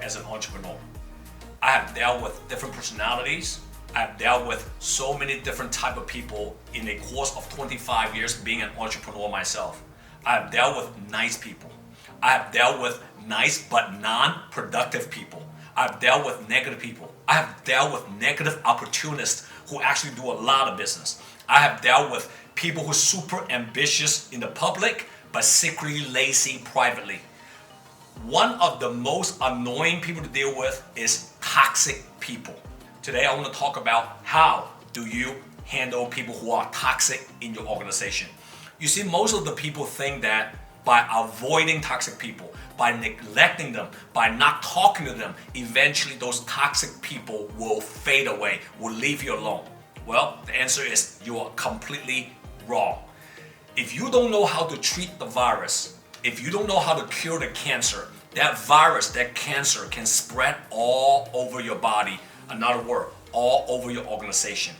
as an entrepreneur. I have dealt with different personalities. I've dealt with so many different type of people in a course of 25 years being an entrepreneur myself. I have dealt with nice people. I have dealt with nice but non-productive people. I've dealt with negative people. I have dealt with negative opportunists who actually do a lot of business. I have dealt with people who are super ambitious in the public but secretly lazy privately. One of the most annoying people to deal with is toxic people. Today I want to talk about how do you handle people who are toxic in your organization. You see, most of the people think that by avoiding toxic people, by neglecting them, by not talking to them, eventually those toxic people will fade away, will leave you alone. Well, the answer is you are completely wrong. If you don't know how to treat the virus, if you don't know how to cure the cancer, that virus, that cancer can spread all over your body. Another word, all over your organization.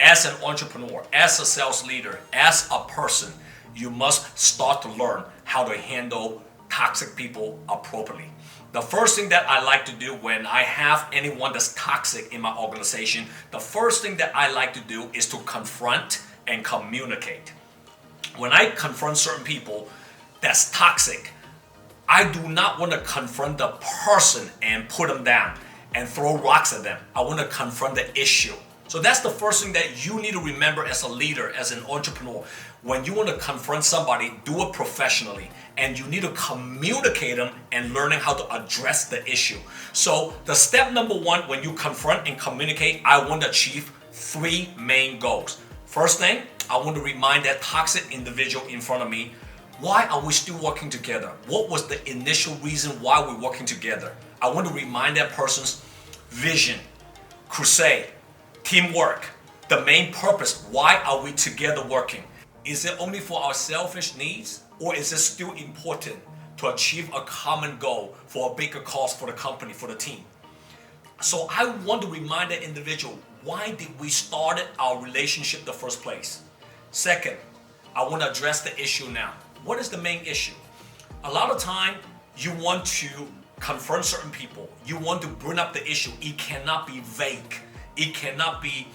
As an entrepreneur, as a sales leader, as a person, you must start to learn how to handle toxic people appropriately. The first thing that I like to do when I have anyone that's toxic in my organization, the first thing that I like to do is to confront and communicate. When I confront certain people that's toxic, I do not want to confront the person and put them down and throw rocks at them. I want to confront the issue. So that's the first thing that you need to remember as a leader, as an entrepreneur. When you want to confront somebody, do it professionally. And you need to communicate them and learning how to address the issue. So the step number one, when you confront and communicate, I want to achieve 3 main goals. First thing, I want to remind that toxic individual in front of me, why are we still working together? What was the initial reason why we're working together? I want to remind that person's vision, crusade, teamwork, the main purpose. Why are we together working? Is it only for our selfish needs, or is it still important to achieve a common goal for a bigger cause for the company, for the team? So I want to remind that individual, why did we start our relationship in the first place? Second, I want to address the issue now. What is the main issue? A lot of time, you want to confront certain people. You want to bring up the issue. It cannot be vague. It cannot be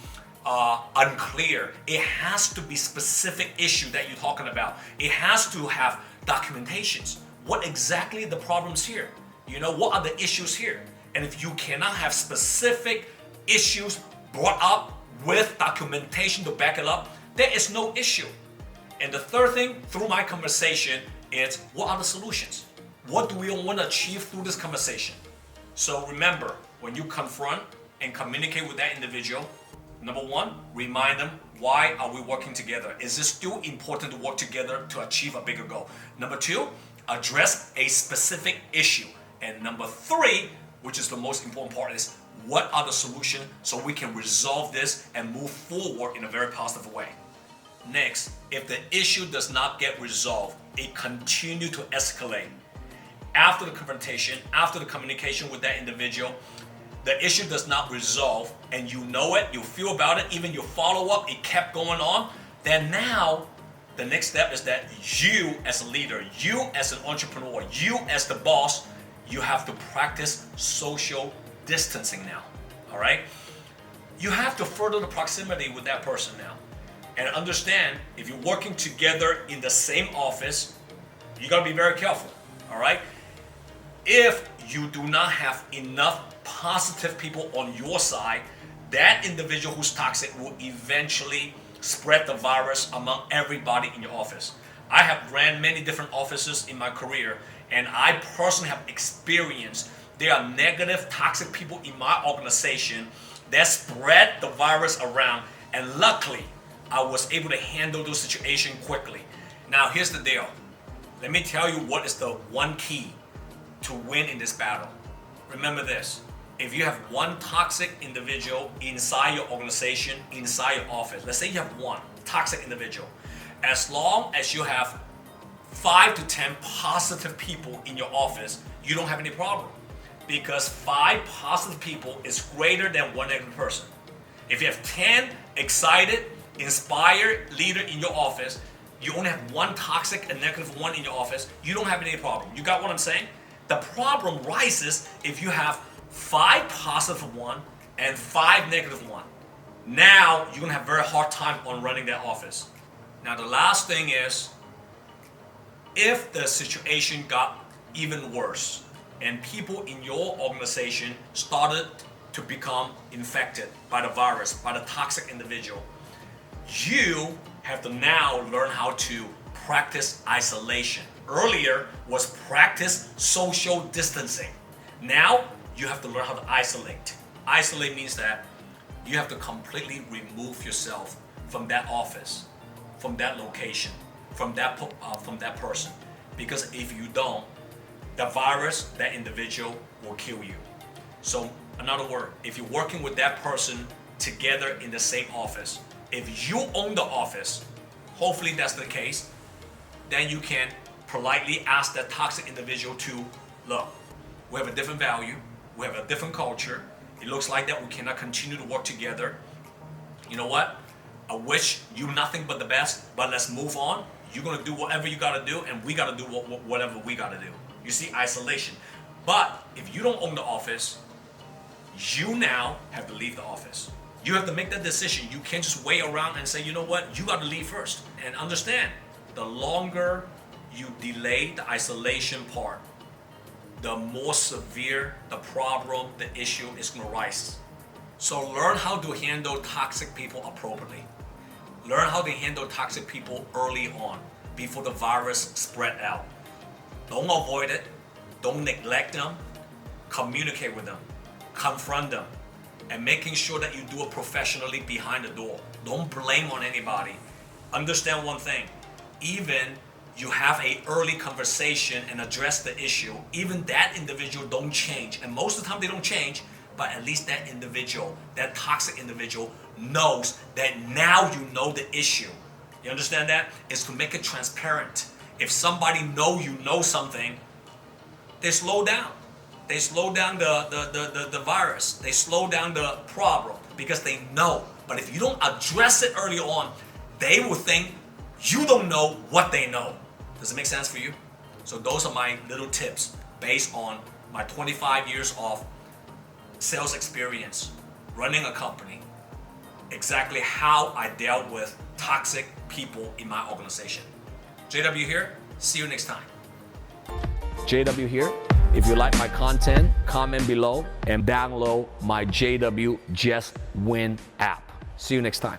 unclear. It has to be specific issue that you're talking about. It has to have documentations. What exactly the problems here? You know, what are the issues here? And if you cannot have specific issues brought up with documentation to back it up, there is no issue. And the third thing, through my conversation, is what are the solutions? What do we want to achieve through this conversation? So remember, when you confront and communicate with that individual, number one, remind them, why are we working together? Is it still important to work together to achieve a bigger goal? Number two, address a specific issue. And number three, which is the most important part, is what are the solutions so we can resolve this and move forward in a very positive way. Next, if the issue does not get resolved, it continues to escalate. After the confrontation, after the communication with that individual, the issue does not resolve and you know it, you feel about it, even your follow-up, it kept going on, then now the next step is that you as a leader, you as an entrepreneur, you as the boss, you have to practice social distancing now, all right? You have to further the proximity with that person now. And understand, if you're working together in the same office, you gotta be very careful, all right? If you do not have enough positive people on your side, that individual who's toxic will eventually spread the virus among everybody in your office. I have ran many different offices in my career, and I personally have experienced there are negative, toxic people in my organization that spread the virus around, and luckily, I was able to handle those situations quickly. Now, here's the deal. Let me tell you what is the one key to win in this battle. Remember this. If you have one toxic individual inside your organization, inside your office, let's say you have one toxic individual, as long as you have 5 to 10 positive people in your office, you don't have any problem. Because 5 positive people is greater than 1 negative person. If you have 10 excited, inspired leader in your office, you only have 1 toxic and negative 1 in your office, you don't have any problem. You got what I'm saying? The problem rises if you have 5 positive one and 5 negative one. Now you're gonna have a very hard time on running that office. Now the last thing is, if the situation got even worse and people in your organization started to become infected by the virus, by the toxic individual, you have to now learn how to practice isolation. Earlier was practice social distancing. Now you have to learn how to isolate. Isolate means that you have to completely remove yourself from that office, from that location, from that person. Because if you don't, the virus, that individual will kill you. So, another word, if you're working with that person together in the same office, if you own the office, hopefully that's the case, then you can politely ask that toxic individual to, look, we have a different value, we have a different culture, it looks like that we cannot continue to work together. You know what? I wish you nothing but the best, but let's move on. You're gonna do whatever you gotta do, and we gotta do whatever we gotta do. You see, isolation. But if you don't own the office, you now have to leave the office. You have to make that decision. You can't just wait around and say, you know what, you gotta leave first. And understand, the longer you delay the isolation part, the more severe the problem, the issue is gonna rise. So learn how to handle toxic people appropriately. Learn how to handle toxic people early on, before the virus spread out. Don't avoid it, don't neglect them, communicate with them, confront them, and making sure that you do it professionally behind the door. Don't blame on anybody. Understand one thing, even you have a early conversation and address the issue, even that individual don't change. And most of the time they don't change, but at least that individual, that toxic individual, knows that now you know the issue. You understand that? It's to make it transparent. If somebody you know something, they slow down. They slow down the virus. They slow down the problem because they know. But if you don't address it early on, they will think you don't know what they know. Does it make sense for you? So those are my little tips based on my 25 years of sales experience, running a company, exactly how I dealt with toxic people in my organization. JW here, see you next time. JW here. If you like my content, comment below and download my JW Just Win app. See you next time.